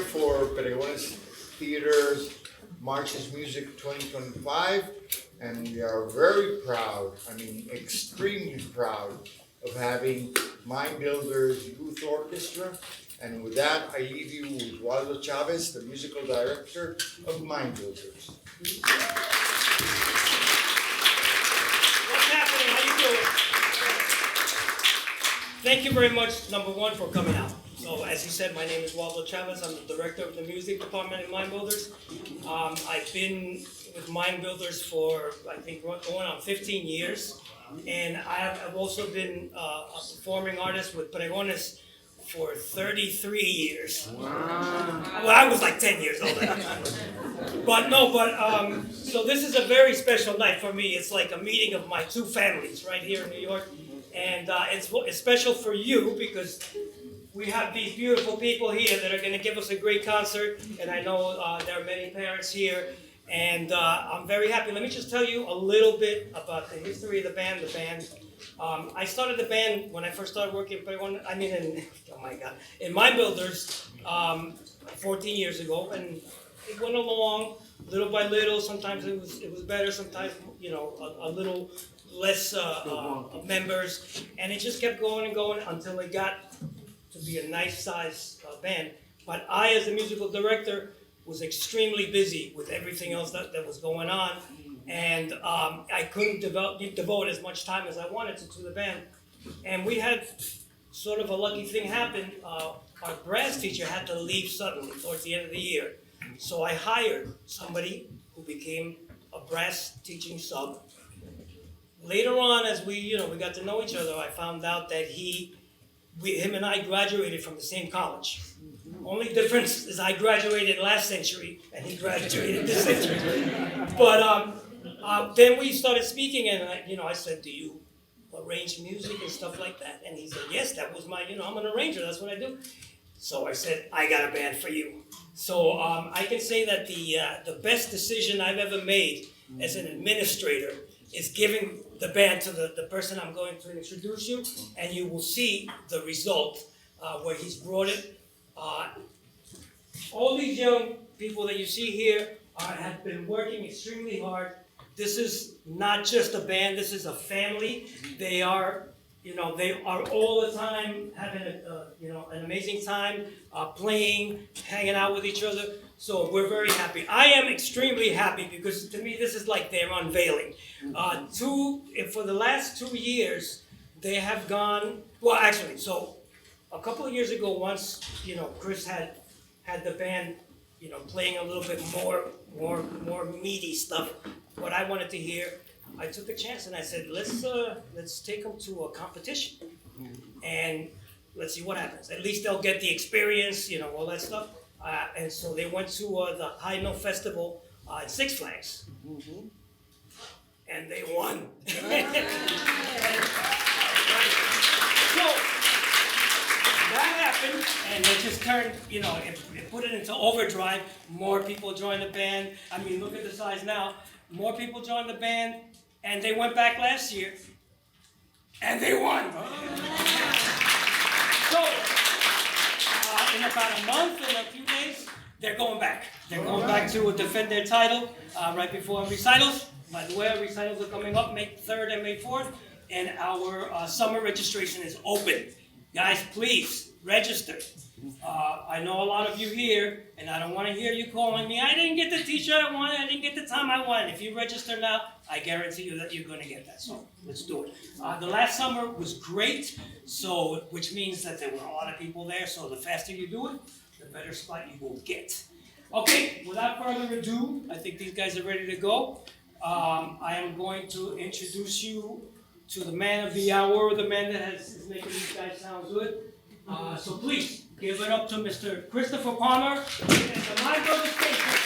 here for Pregones Theater's Marches Music 2025, and we are very proud, extremely proud of having Mind Builders Youth Orchestra. And with that, I leave you with Waldo Chavez, the musical director of Mind Builders. What's happening? How you doing? Thank you very much, number one, for coming out. So, as you said, my name is Waldo Chavez. I'm the director of the music department at Mind Builders. I've been with Mind Builders for, I think, going on 15 years. And I've also been a performing artist with Pregones for 33 years. Wow. Well, I was like 10 years old. So this is a very special night for me. It's like a meeting of my two families right here in New York. And it's special for you because we have these beautiful people here that are going to give us a great concert. And I know there are many parents here. And I'm very happy. Let me just tell you a little bit about the history of the band. I started the band when I first started working in Mind Builders 14 years ago, and it went along little by little. Sometimes it was better, sometimes a little less members, and it just kept going and going until it got to be a nice size band. But I, as the musical director, was extremely busy with everything else that was going on. And I couldn't devote as much time as I wanted to the band. And we had sort of a lucky thing happen. Our brass teacher had to leave suddenly towards the end of the year. So I hired somebody who became a brass teaching sub. Later on, as we got to know each other, I found out that him and I graduated from the same college. Only difference is I graduated last century and he graduated this century. But then we started speaking, and I said, "Do you arrange music and stuff like that?" And he said, "Yes, that was my, I'm an arranger. That's what I do." So I said, "I got a band for you." So I can say that the best decision I've ever made as an administrator is giving the band to the person I'm going to introduce you, and you will see the result where he's brought it. All these young people that you see here have been working extremely hard. This is not just a band, this is a family. They are all the time having an amazing time, playing, hanging out with each other. So we're very happy. I am extremely happy because to me this is like their unveiling. For the last 2 years, they have gone, so a couple of years ago, once, Chris had the band, playing a little bit more meaty stuff, what I wanted to hear, I took a chance and I said, let's take them to a competition and let's see what happens. At least they'll get the experience, all that stuff. And so they went to the High Note Festival at Six Flags. Mm-hmm. And they won. So that happened, and it just turned, it put it into overdrive. More people joined the band. Look at the size now. More people joined the band, and they went back last year, and they won. So, in about a month and a few days, they're going back. They're going back to defend their title right before recitals. By the way, our recitals are coming up May 3rd and May 4th, and our summer registration is open. Guys, please register. I know a lot of you here, and I don't want to hear you calling me, "I didn't get the t-shirt I wanted, I didn't get the time I wanted." If you register now, I guarantee you that you're going to get that. So let's do it. The last summer was great, which means that there were a lot of people there. So the faster you do it, the better spot you will get. Okay, without further ado, I think these guys are ready to go. I am going to introduce you to the man of the hour, the man that is making these guys sound good. So please, give it up to Mr. Christopher Palmer and the Mind Builders Theater.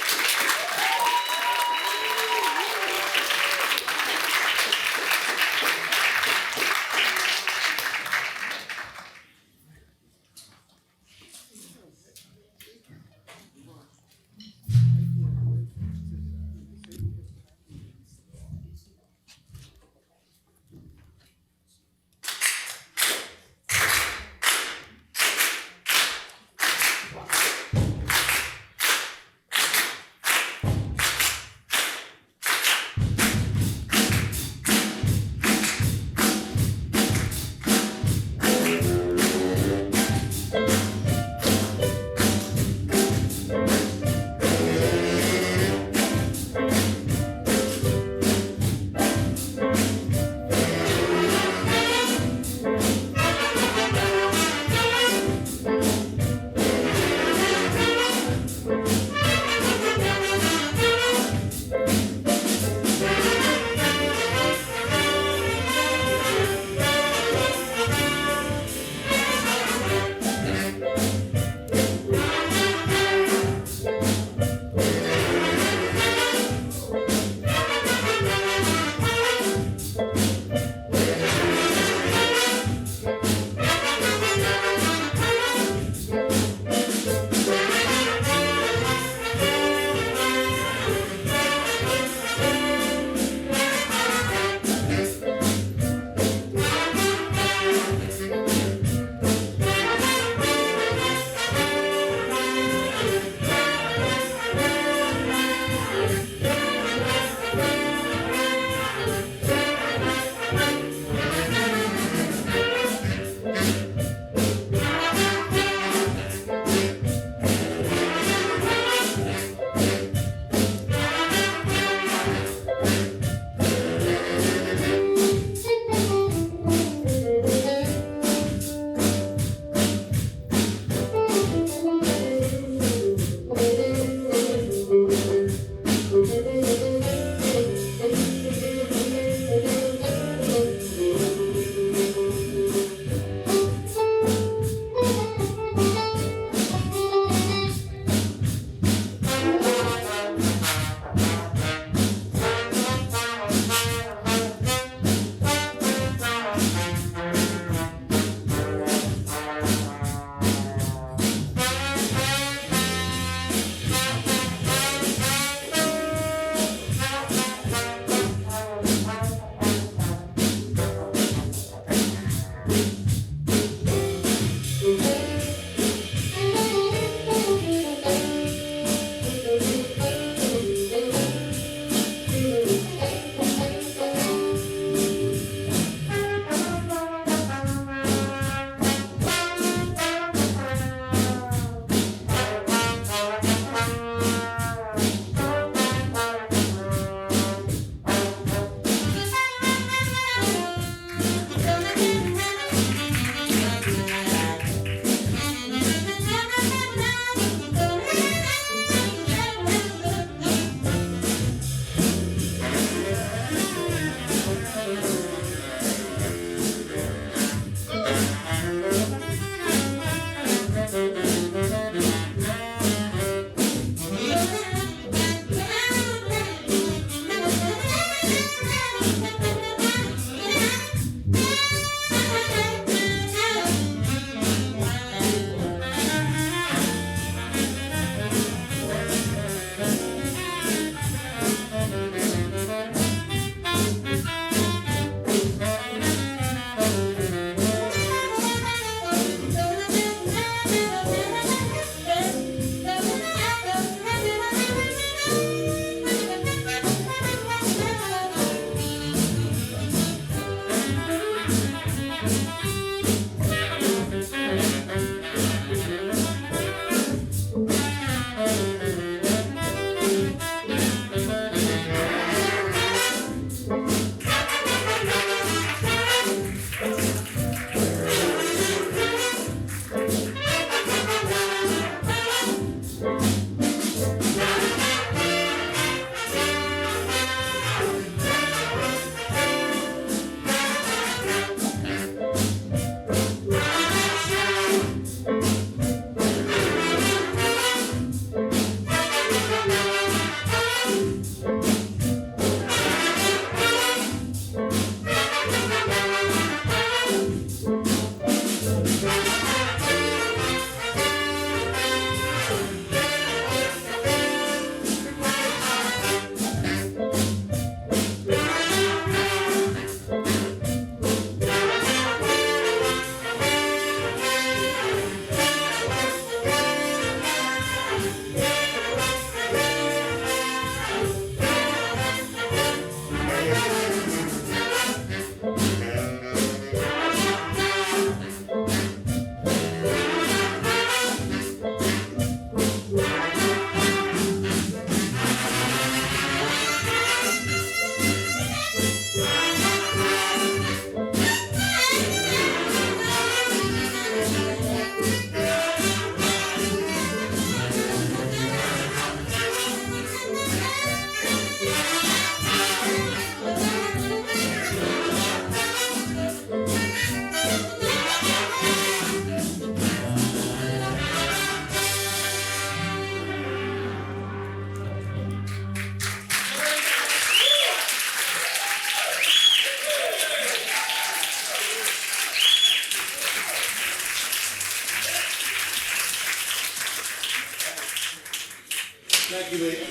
Thank you, ladies.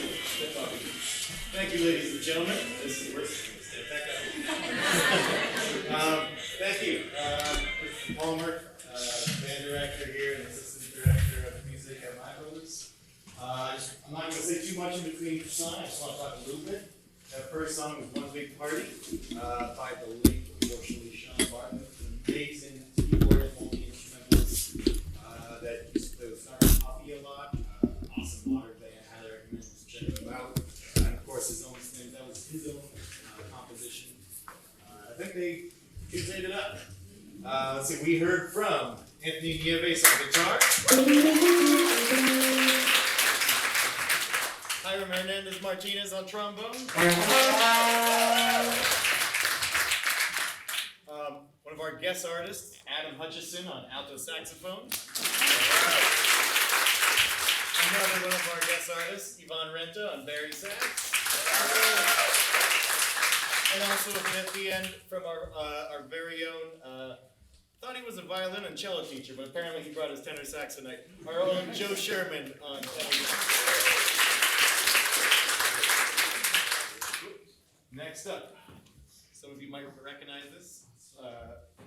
Thank you, ladies and gentlemen. This is worse. Stand back up. Thank you, Mr. Palmer, band director here and assistant director of music at My Brothers. I'm not going to say too much in between each song. I just want to talk a little bit. That first song was One Big Party by the late, unfortunately, Sean Barton. Amazing keyboard and multi-instrumentalist that was starting Poppy a lot. Awesome modern band. I highly recommend checking them out. And of course, his own thing. That was his own composition. I think they made it up. Let's see. We heard from Anthony Nieves on guitar. Hiram Hernandez Martinez on trombone. One of our guest artists, Adam Hutchison on alto saxophone. Another one of our guest artists, Yvonne Renta on bari sax. And also at the end from our very own, thought he was a violin and cello teacher, but apparently he brought his tenor sax tonight. Our own Joe Sherman on tenor. Next up, some of you might recognize this.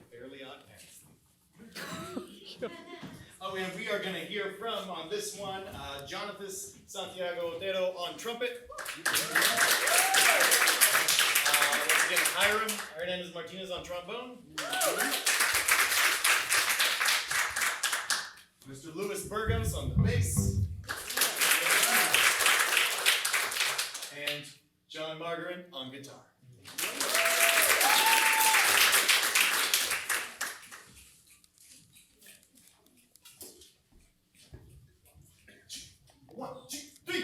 Fairly Odd Parents. Oh, and we are going to hear from, on this one, Jonathan Santiago Otero on trumpet. Once again, Hiram Hernandez Martinez on trombone. Mr. Louis Burgos on the bass. And John Margaret on guitar. One, two, three.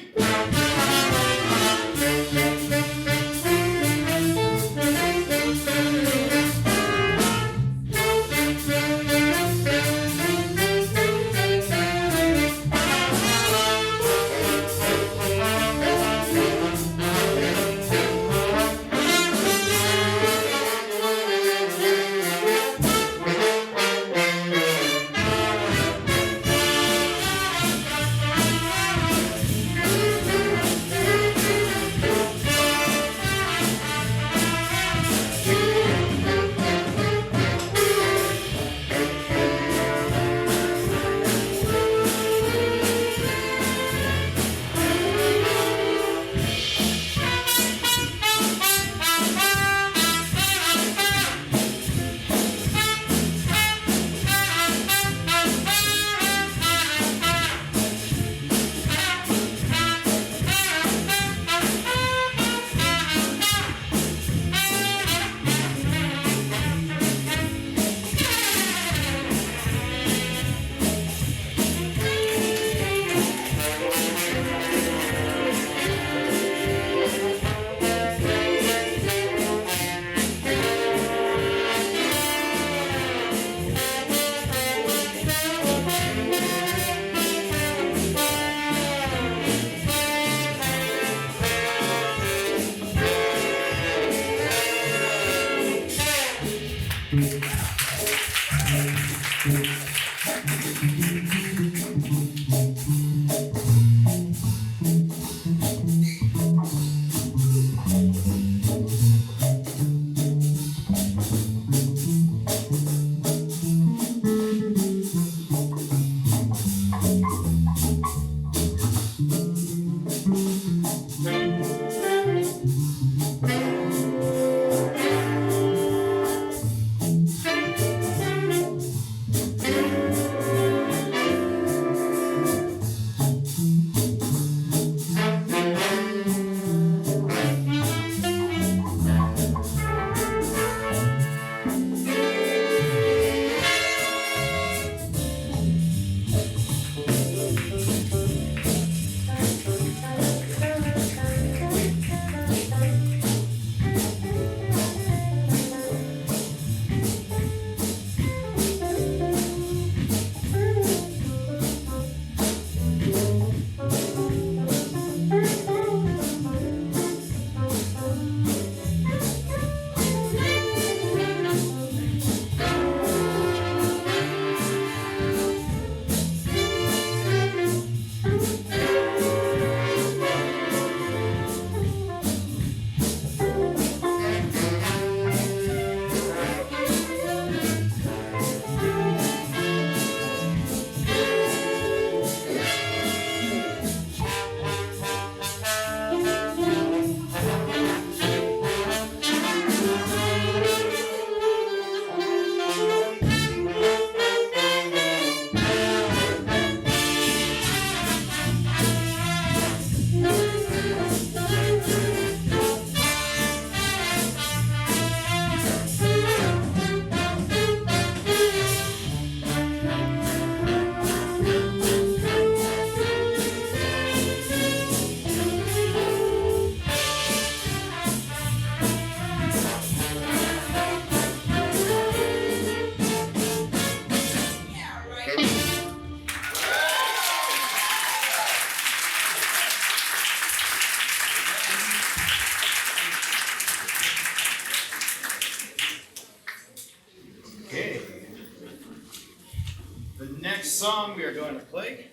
song we are going to play.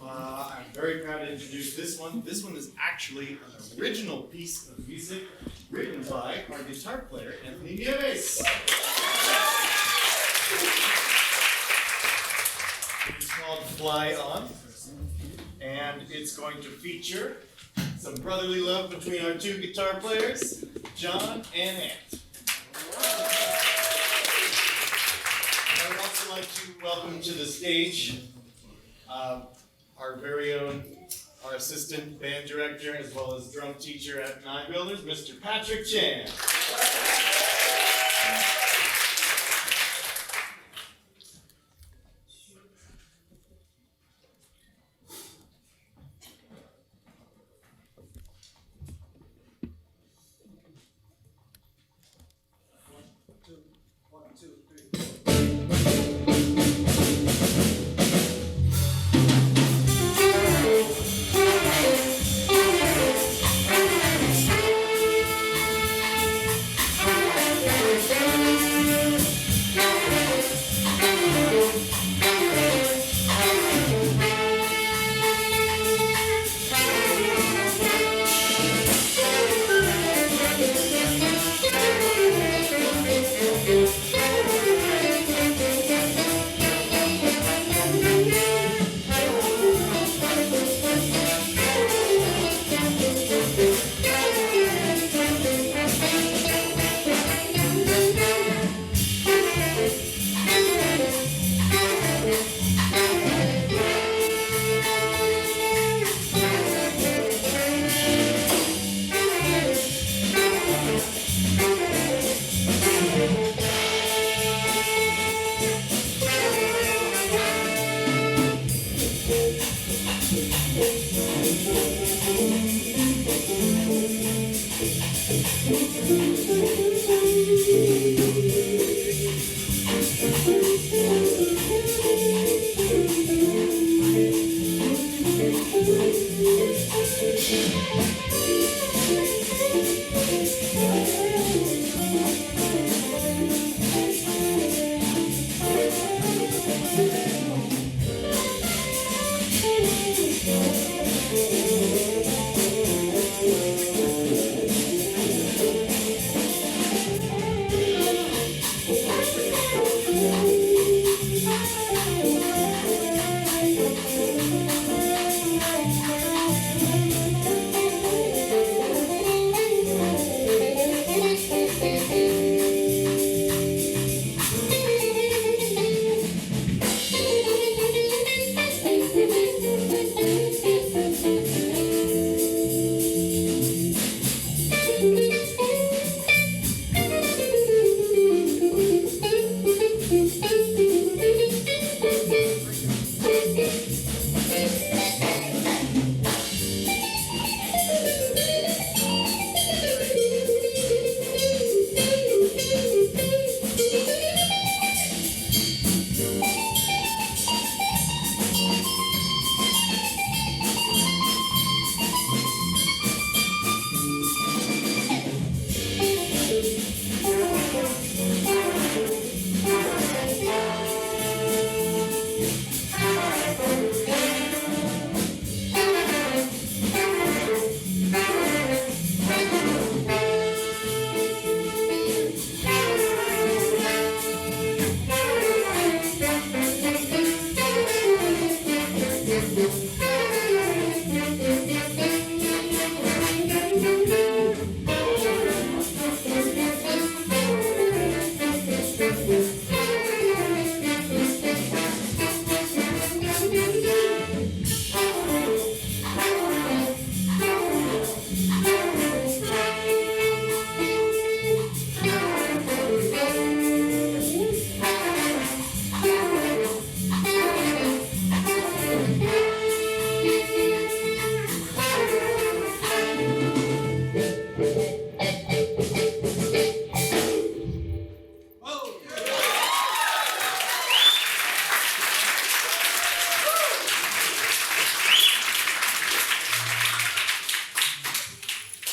I'm very proud to introduce this one. This one is actually an original piece of music written by our guitar player, Anthony Nieves. It's called Fly On, and it's going to feature some brotherly love between our two guitar players, John and Ant. I would also like to welcome to the stage our very own, our assistant band director, as well as drum teacher at Nine Builders, Mr. Patrick Chan.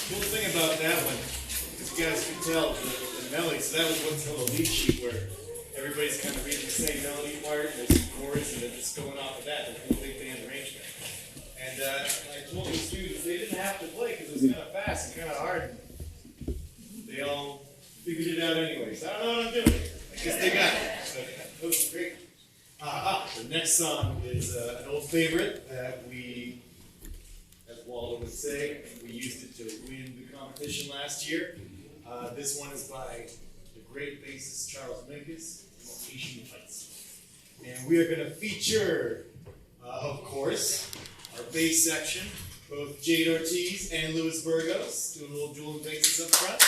Cool thing about that one, as you guys can tell, the melody, so that was what's on the lead sheet where everybody's kind of reading the same melody part, and there's some chorus, and they're just going off of that. There's no big band arrangement. And I told the students they didn't have to play because it was kind of fast and kind of hard. And they all figured it out anyway. So I don't know what I'm doing. I guess they got it. So that was great. The next song is an old favorite that we, as Waldo would say, we used it to win the competition last year. This one is by the great bassist Charles Mingus, Asian Fights. And we are going to feature, of course, our bass section, both Jade Ortiz and Louis Burgos, doing a little dual basses up front.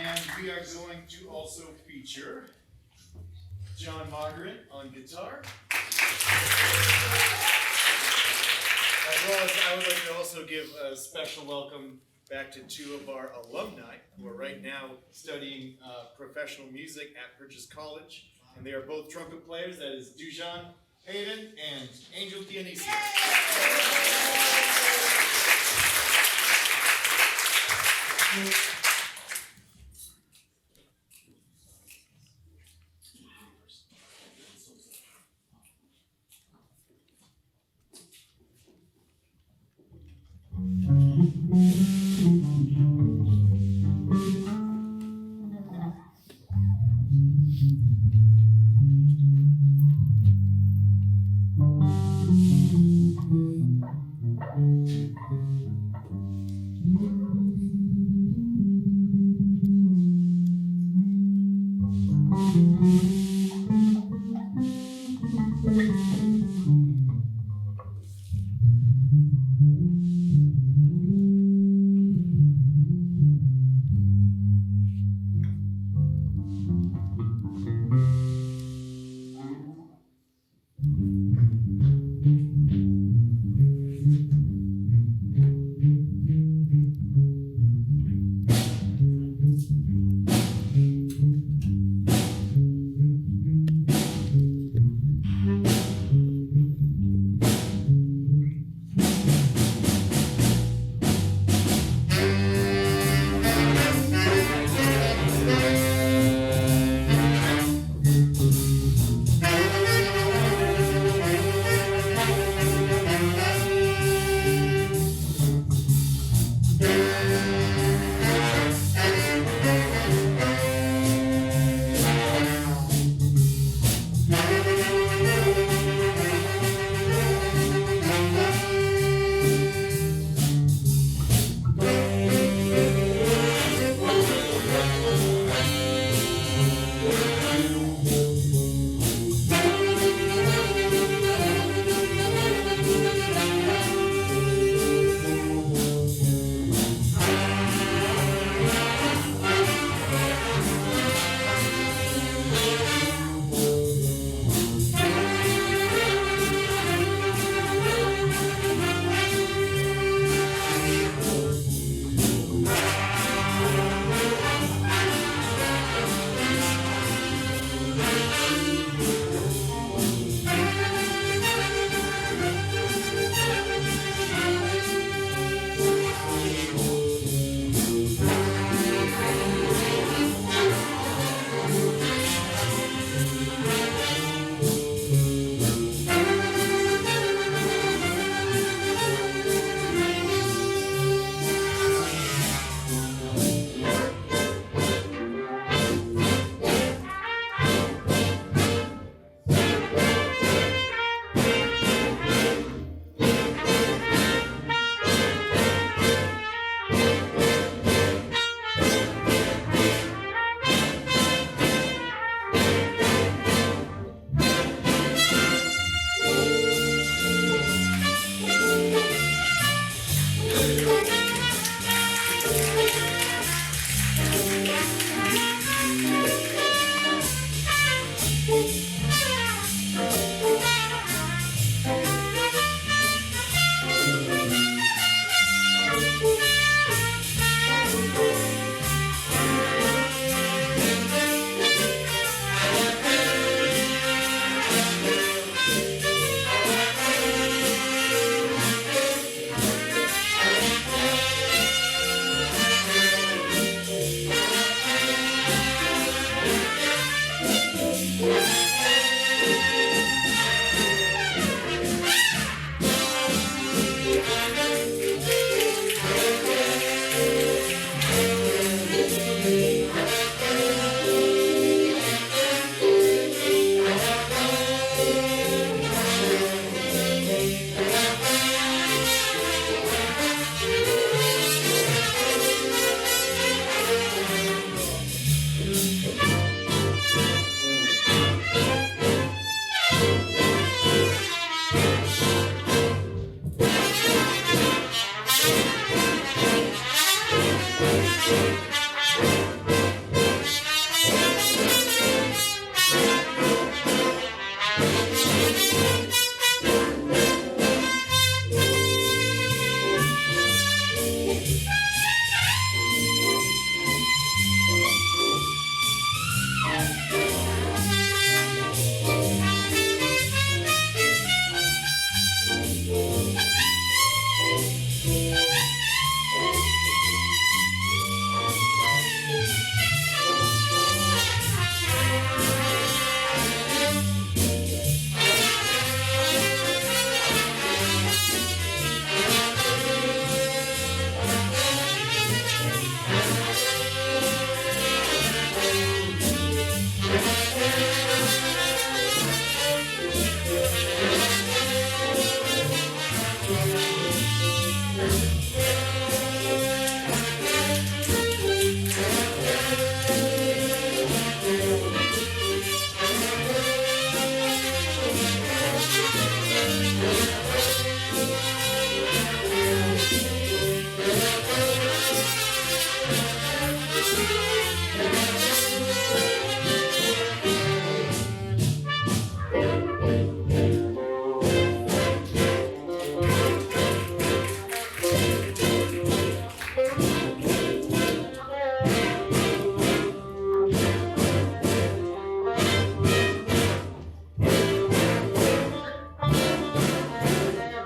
And we are going to also feature John Margaret on guitar. As well as I would like to also give a special welcome back to two of our alumni who are right now studying professional music at Purchase College. And they are both trumpet players. That is Dujan Hayden and Angel Dionisi.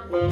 We're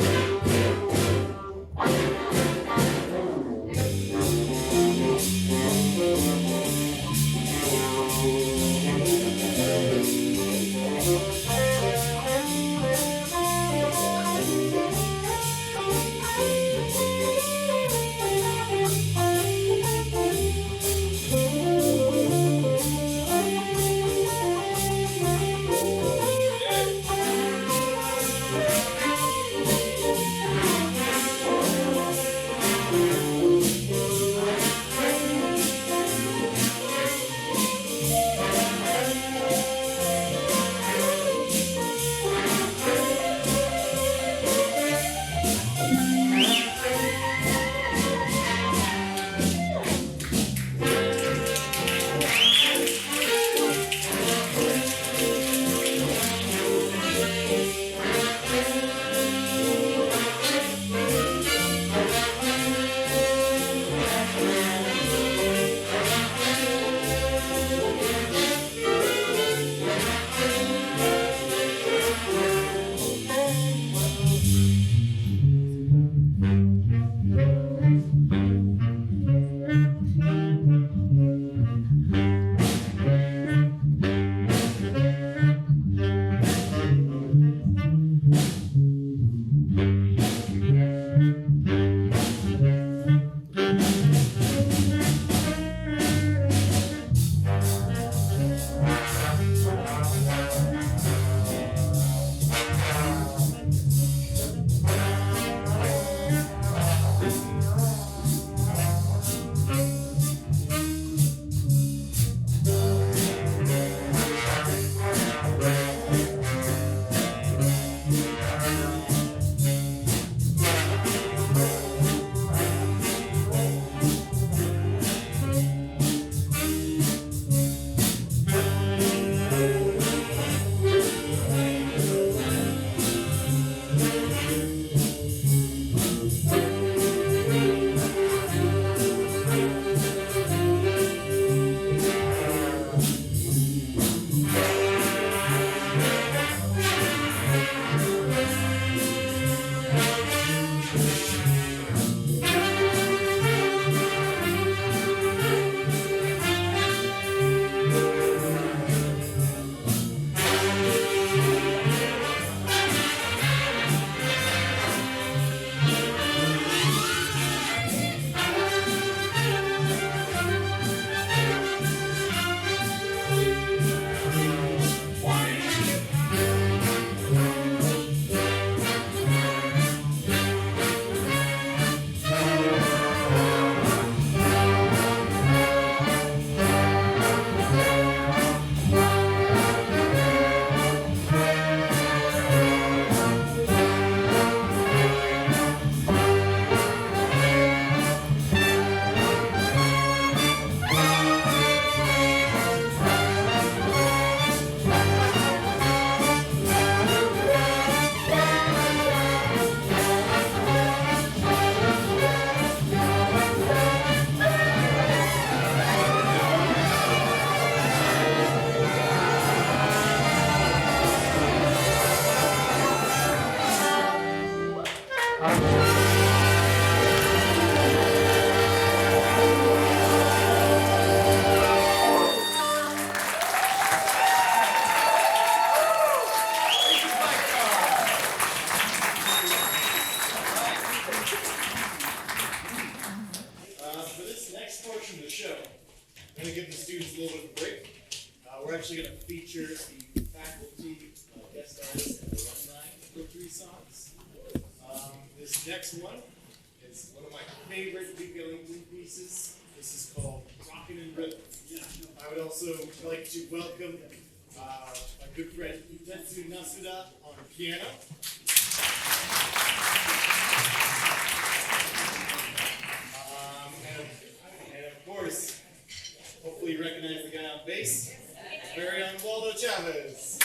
actually going to feature the faculty guest artists and alumni for 3 songs. This next one is one of my favorite Duke Ellington pieces. This is called Rockin' in Rhythm. I would also like to welcome my good friend Utetsu Nasuda on piano. And of course, hopefully you recognize the guy on bass, very own Waldo Chavez.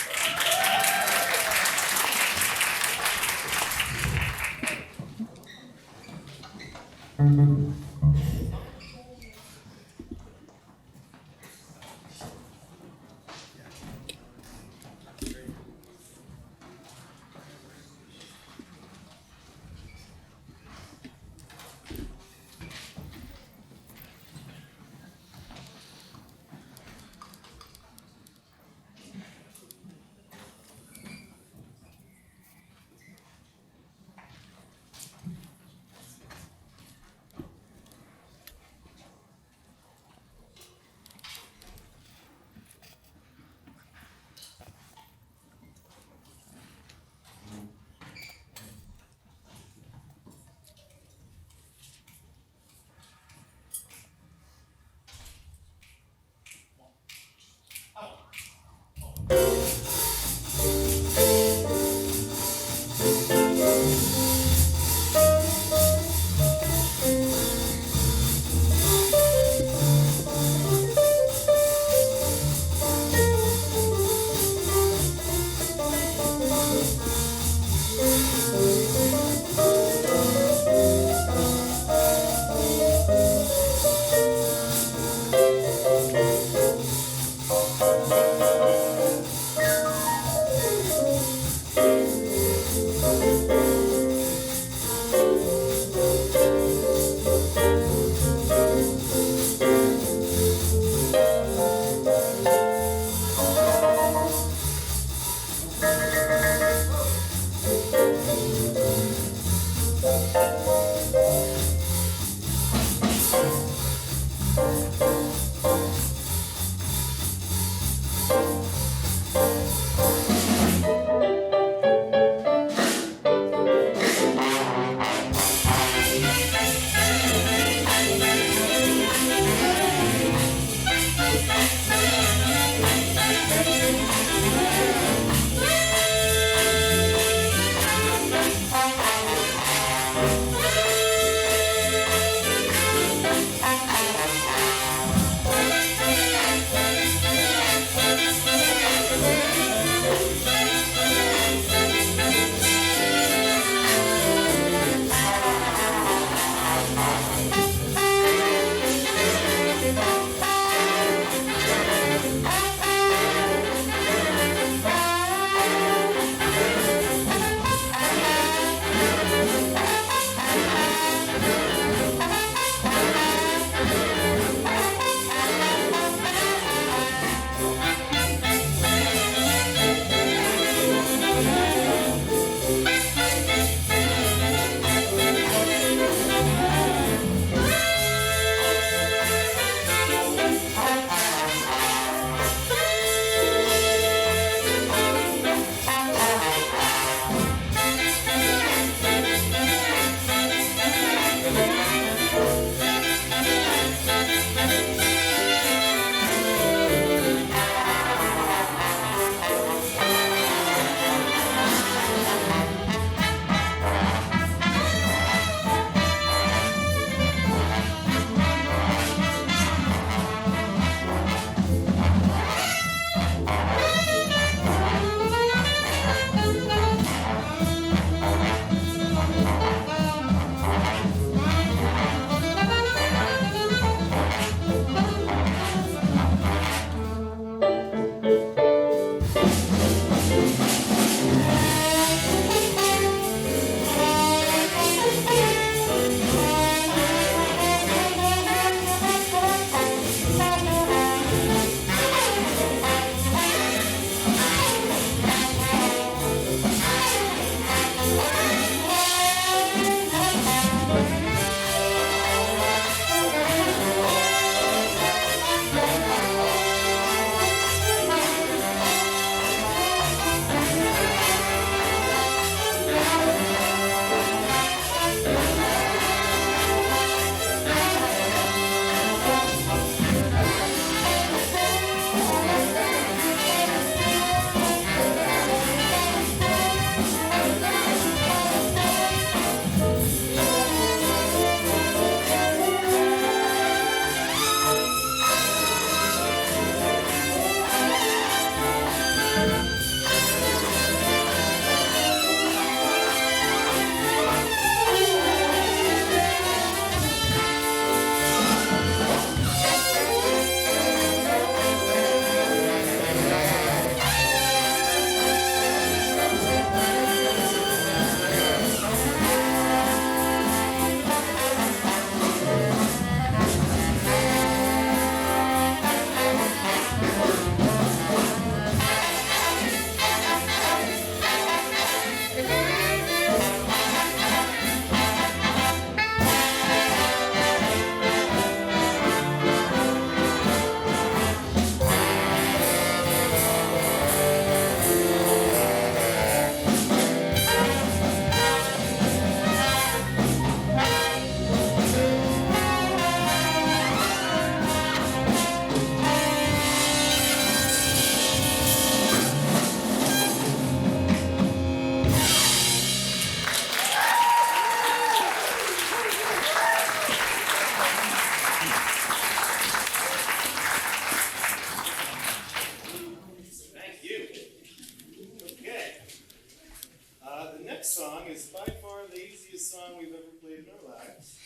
by far the easiest song we've ever played in our lives.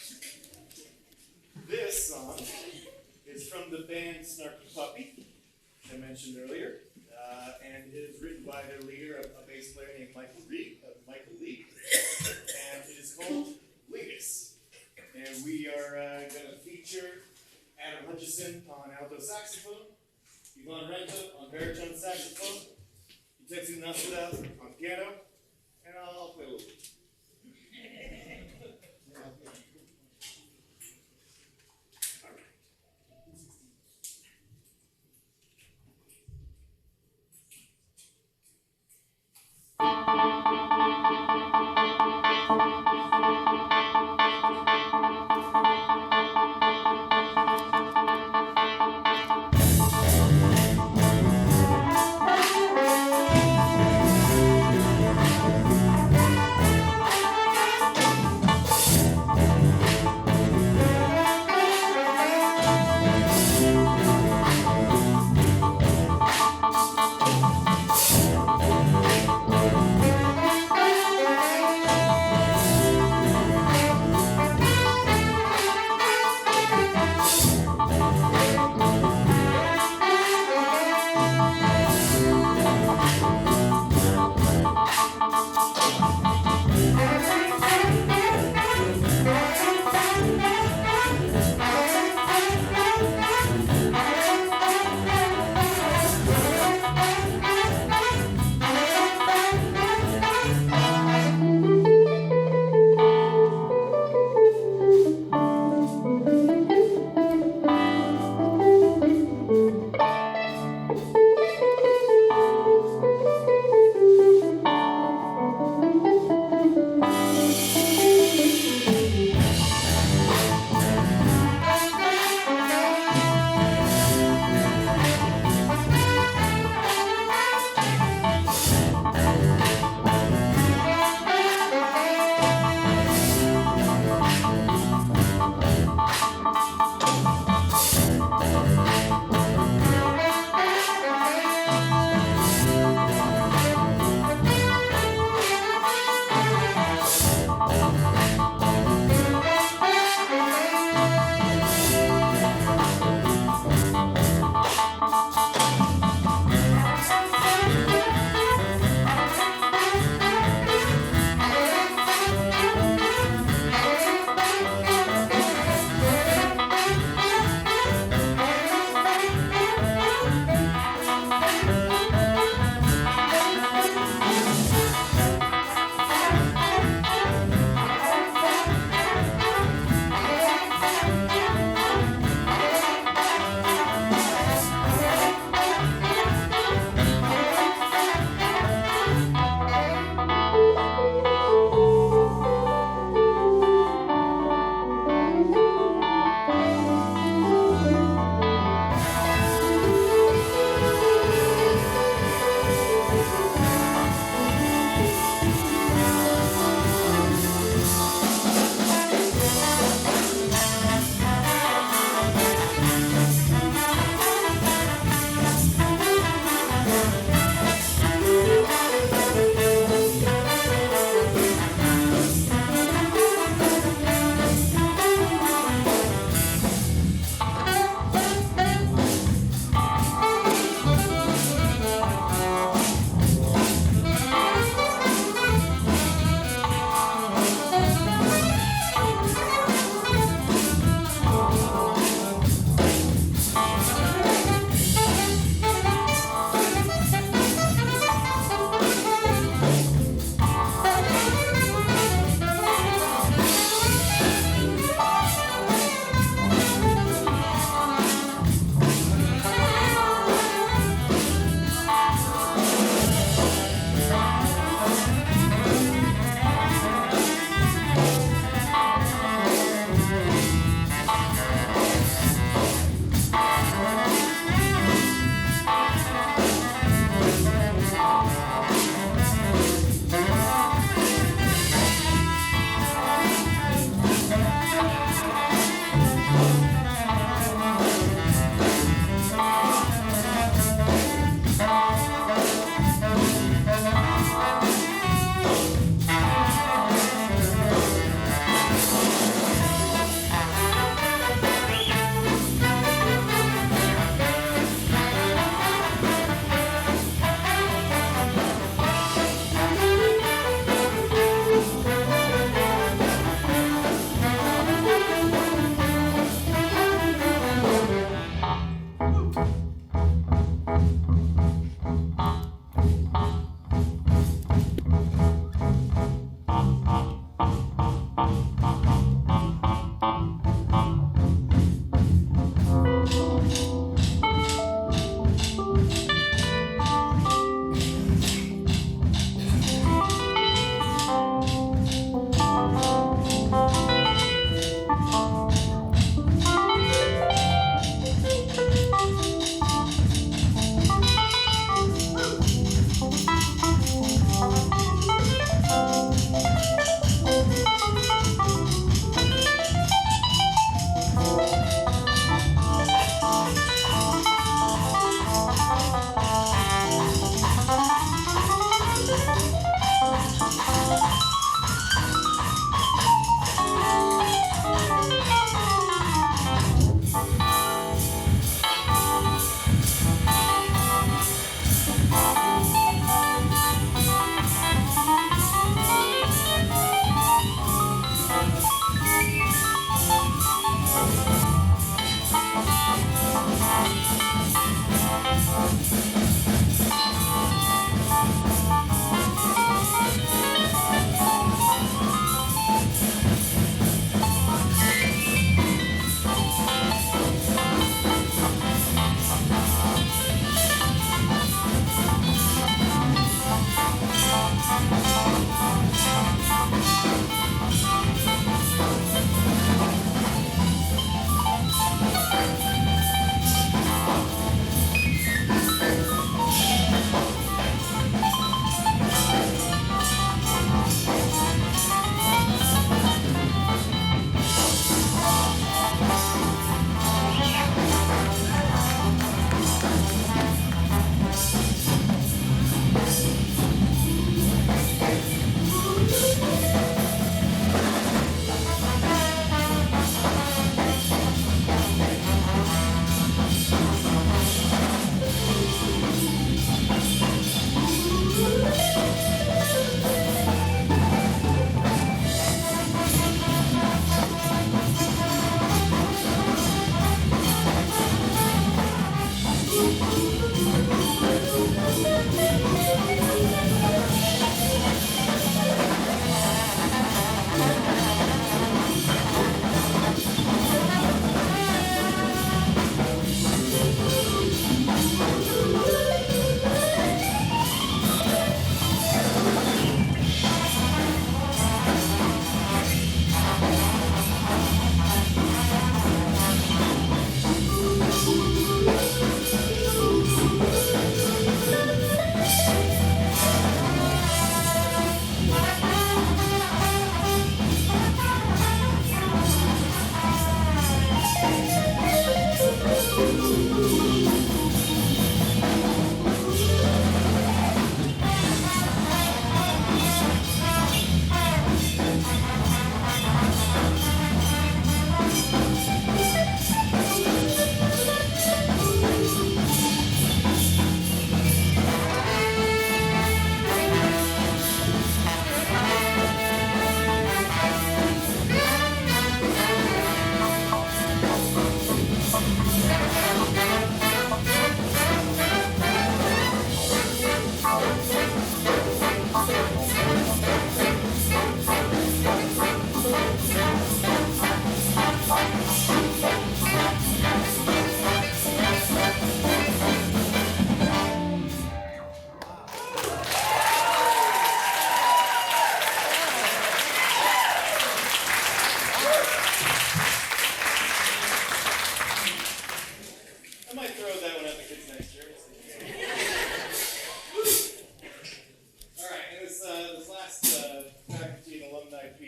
This song is from the band Snarky Puppy, which I mentioned earlier, and it is written by their leader, a bass player named Michael Lee, and it is called Legus. And we are going to feature Adam Hutchison on alto saxophone, Yvonne Renta on baritone saxophone, Tetsu Nasuda on piano, and I'll play a little bit.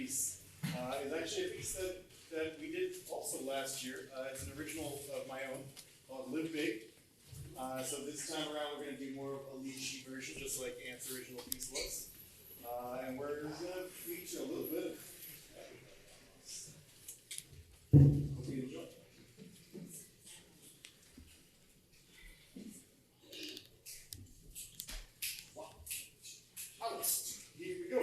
piece is actually a piece that we did also last year. It's an original of my own called Live Big. So this time around we're going to do more of a lead sheet version, just like Ant's original piece was. And we're going to feature a little bit of hope you enjoy. Wow. Out. Here we go.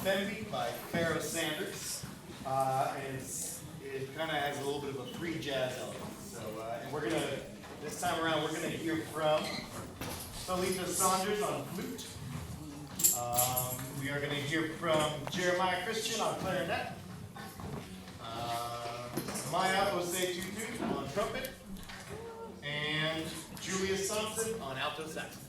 Femby by Pharaoh Sanders. It kind of has a little bit of a free jazz element. So, and we're gonna, this time around, we're gonna hear from Salita Saunders on flute. We are gonna hear from Jeremiah Christian on clarinet. Maya Jose Tutu on trumpet. And Julius Thompson on alto saxophone.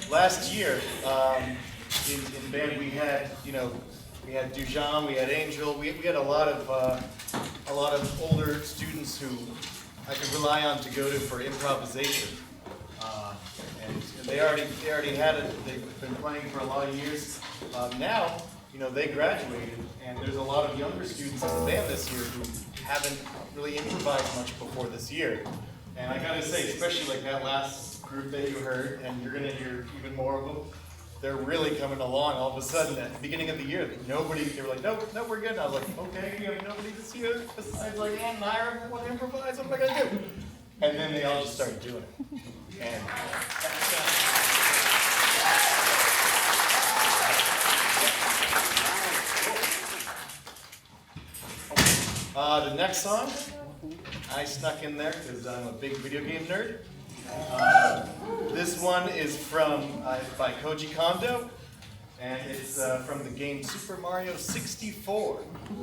Last year, in band we had, we had Dujan, we had Angel, we had a lot of older students who I could rely on to go to for improvisation. And they already had it. They've been playing for a lot of years. Now, they graduated, and there's a lot of younger students in the band this year who haven't really improvised much before this year. And I gotta say, especially like that last group that you heard, and you're gonna hear even more of them, they're really coming along all of a sudden. At the beginning of the year, they were like, no, we're good. And I was like, okay, we have nobody this year besides like Ann and Ira want to improvise, what am I gonna do? And then they all just started doing it. And the next song, I snuck in there because I'm a big video game nerd. This one is by Koji Kondo, and it's from the game Super Mario 64.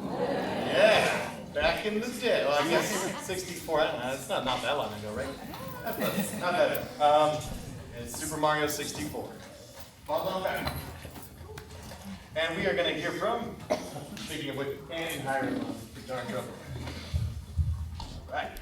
Yeah, back in the day. Well, I guess 64, I don't know, it's not that long ago, right? Not that. It's Super Mario 64. Fall on back. And we are going to hear from, speaking of which, Ann and Hiram on guitar and drum. Right.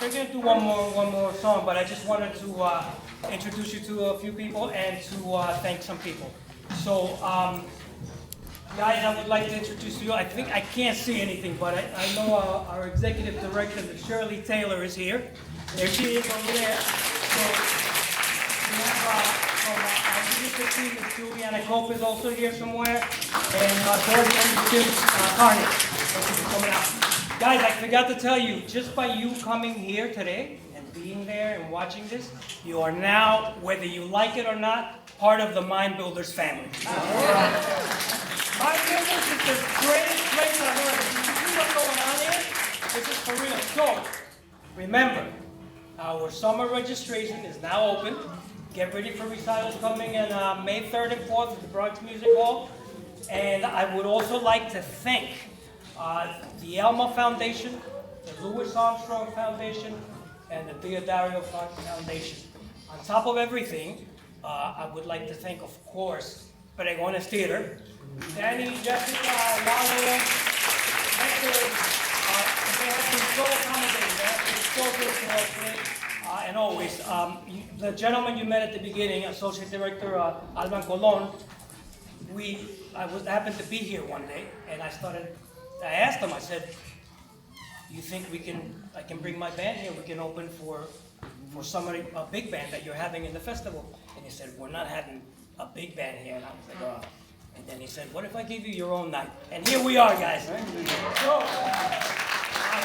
They're gonna do one more song, but I just wanted to introduce you to a few people and to thank some people. So, guys, I would like to introduce you. I think I can't see anything, but I know our executive director, Shirley Taylor, is here. There she is over there. So we have from our leadership team, Juliana Cope is also here somewhere, and Dorothy and Jim Carney. Thank you for coming out. Guys, I forgot to tell you, just by you coming here today and being there and watching this, you are now, whether you like it or not, part of the Mind Builders family. Mind Builders is the greatest place on earth. If you see what's going on here, this is for real. So, remember, our summer registration is now open. Get ready for recitals coming in May 3rd and 4th at the Bronx Music Hall. And I would also like to thank the Elma Foundation, the Louis Armstrong Foundation, and the Theodario Foundation. On top of everything, I would like to thank, of course, Pregones Theater, Danny, Jessica, Lalo, Hector, they have been so accommodating, they have been so good to us today. And always, the gentleman you met at the beginning, Associate Director Alban Colon, I happened to be here one day, and I asked him, I said, you think I can bring my band here, we can open for somebody, a big band that you're having in the festival? And he said, we're not having a big band here. And I was like, oh. And then he said, what if I give you your own night? And here we are, guys. So,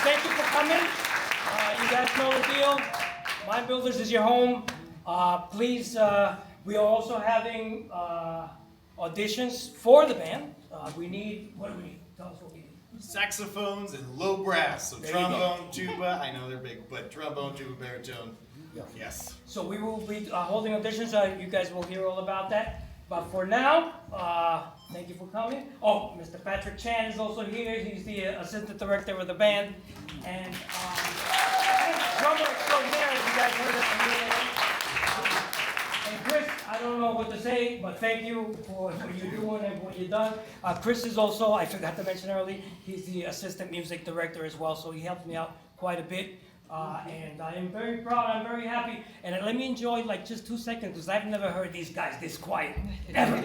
thank you for coming. You guys know the deal. Mind Builders is your home. Please, we are also having auditions for the band. What do we need? Tell us what we need. Saxophones and low brass, so There you trombone, tuba, I know they're big, but trombone, tuba, baritone, Yeah. yes. So we will be holding auditions. You guys will hear all about that. But for now, thank you for coming. Oh, Mr. Patrick Chan is also here. He's the assistant director of the band. And drummer extraordinaire, if you guys heard it from me. And Chris, I don't know what to say, but thank you for what you're doing and what you've done. Chris is also, I forgot to mention earlier, he's the assistant music director as well, so he helped me out quite a bit. And I am very proud, I'm very happy. And let me enjoy like just 2 seconds, because I've never heard these guys this quiet, ever.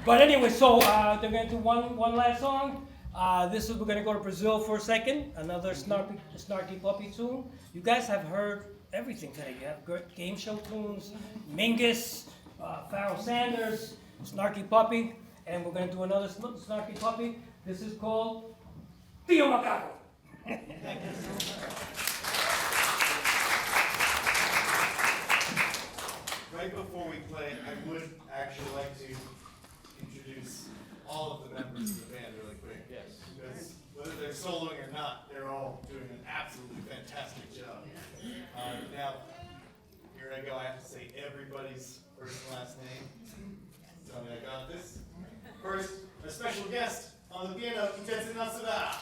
But anyway, so they're going to do one last song. We're going to go to Brazil for a second, another snarky puppy tune. You guys have heard everything today. You have good game show tunes, Mingus, Pharoah Sanders, Snarky Puppy, and we're going to do another Snarky Puppy. This is called Tio Macaco. Right before we play, I would actually like to introduce all of the members of the band really quick. Yes. Because whether they're soloing or not, they're all doing an absolutely fantastic job. Now, here I go, I have to say everybody's first and last name. Tell me I got this. First, a special guest on the piano, Intensa Nasada.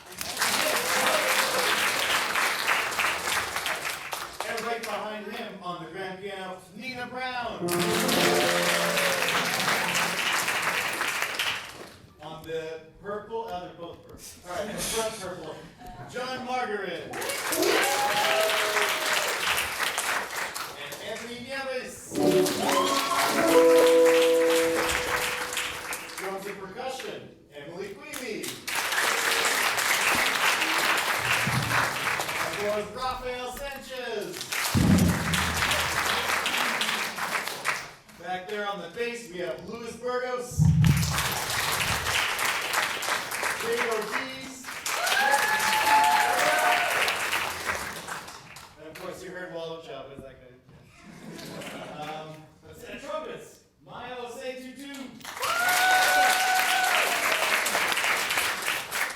And right behind him on the grand piano, Nina Brown. On the purple, they're both purple. All right, the front purple, John Margaret. And Anthony Nieves. Drums and percussion, Emily Queeby. As well as Rafael Sanchez. Back there on the bass, we have Luis Burgos. Jay Ortiz. And of course, you heard Waldo Chavez, that guy. Let's say trumpets. Milo Say-Tutu.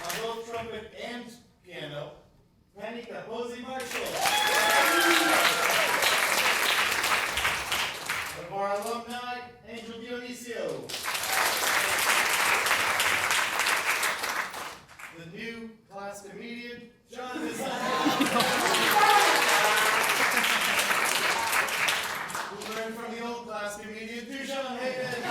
On both trumpet and piano, Penny Capozzi Marshall. Of our alumni, Angel Dionisio. The new class comedian, Jonathan who learned from the old class comedian, Dujon Hayden.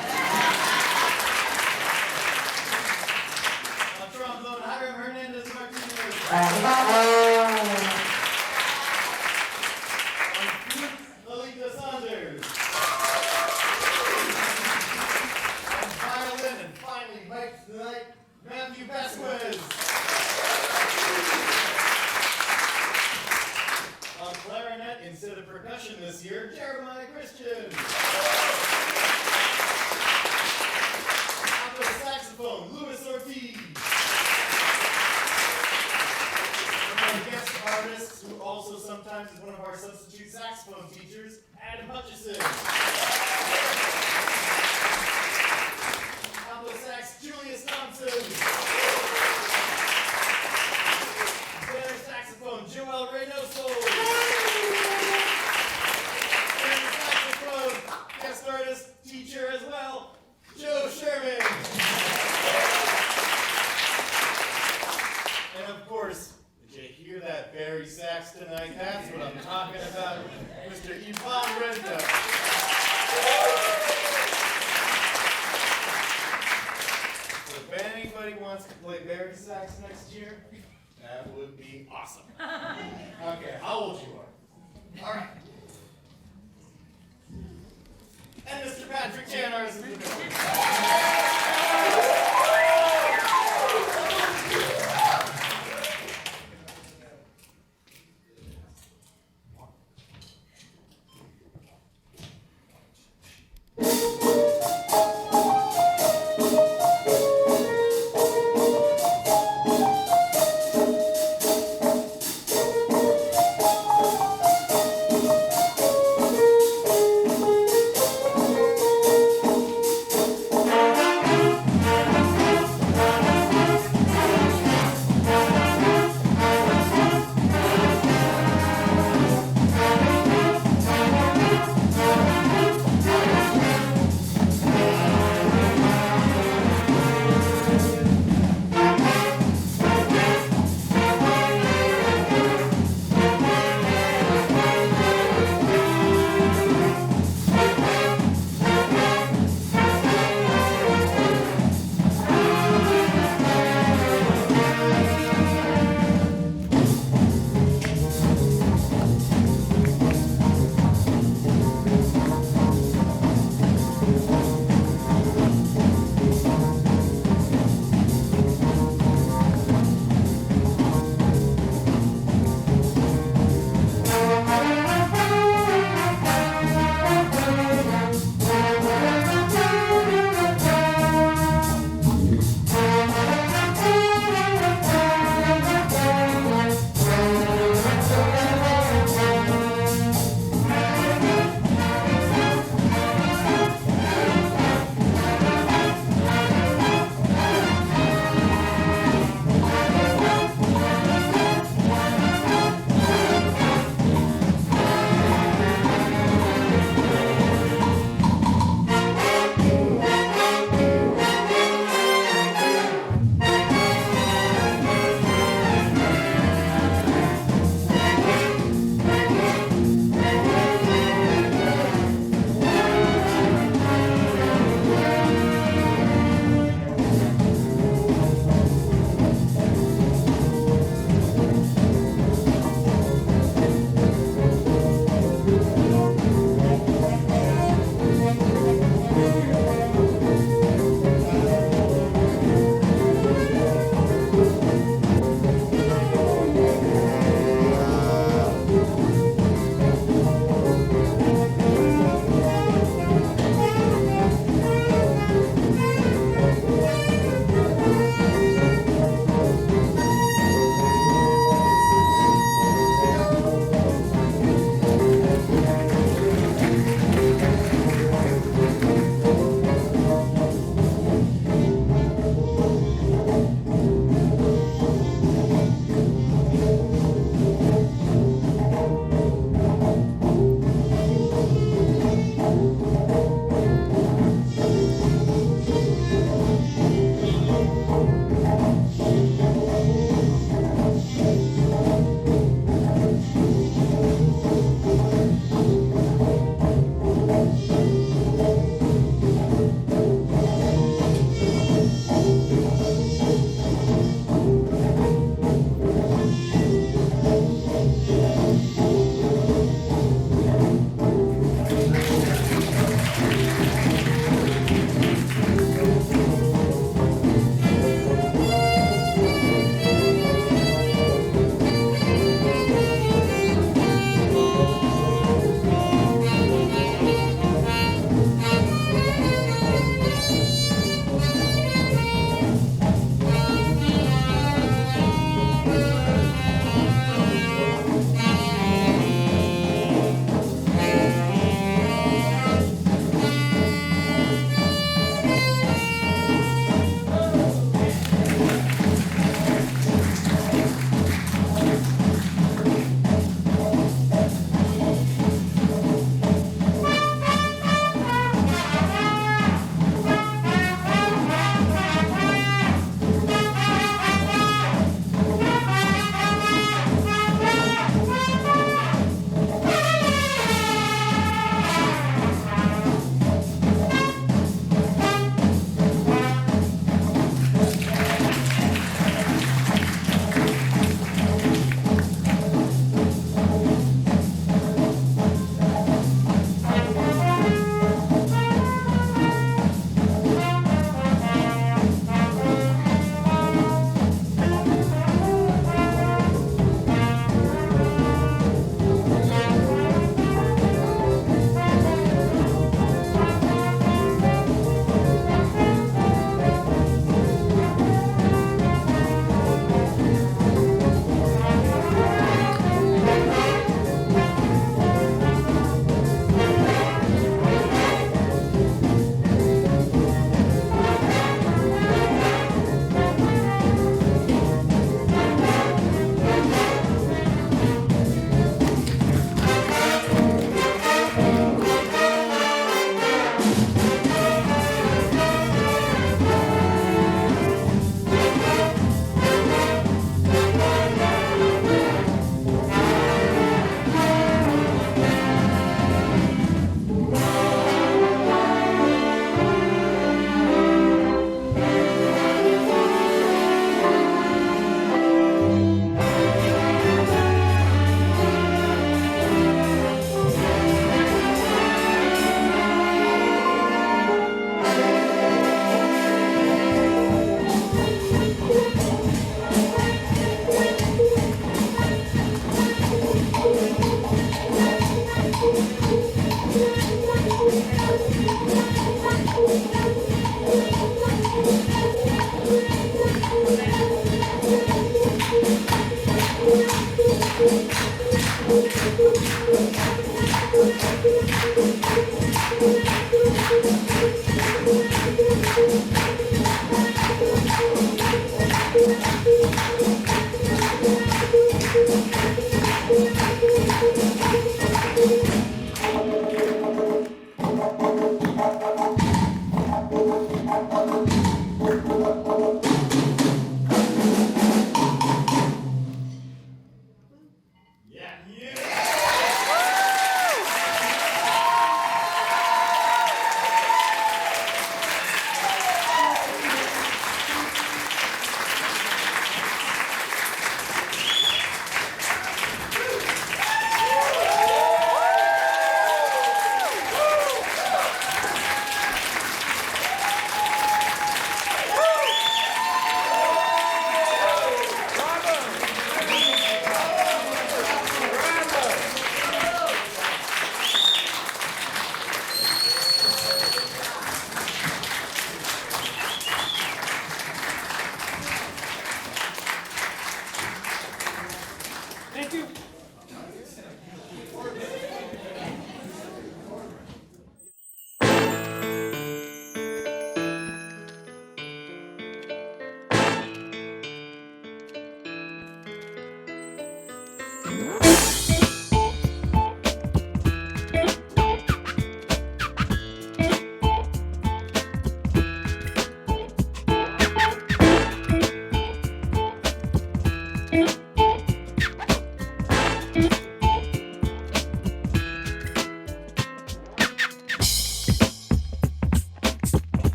On trombone, Hiram Hernandez Martinez. Martinez. On clarinet instead of percussion this year, Jeremiah Christian. On the saxophone, Louis Ortiz. And our guest artist, who also sometimes is one of our substitute saxophone teachers, Adam Hutchison. Alto sax, Julius Thompson. Tenor saxophone, Joel Reynoso. Tenor saxophone, guest artist, teacher as well, Joe Sherman. And of course, did you hear that Barry sax tonight? That's what I'm talking about, Mr. Ivan Renta. So if anybody wants to play Barry sax next year, that would be awesome. Okay, how old you are? All right. And Mr. Patrick Tanner is in the building.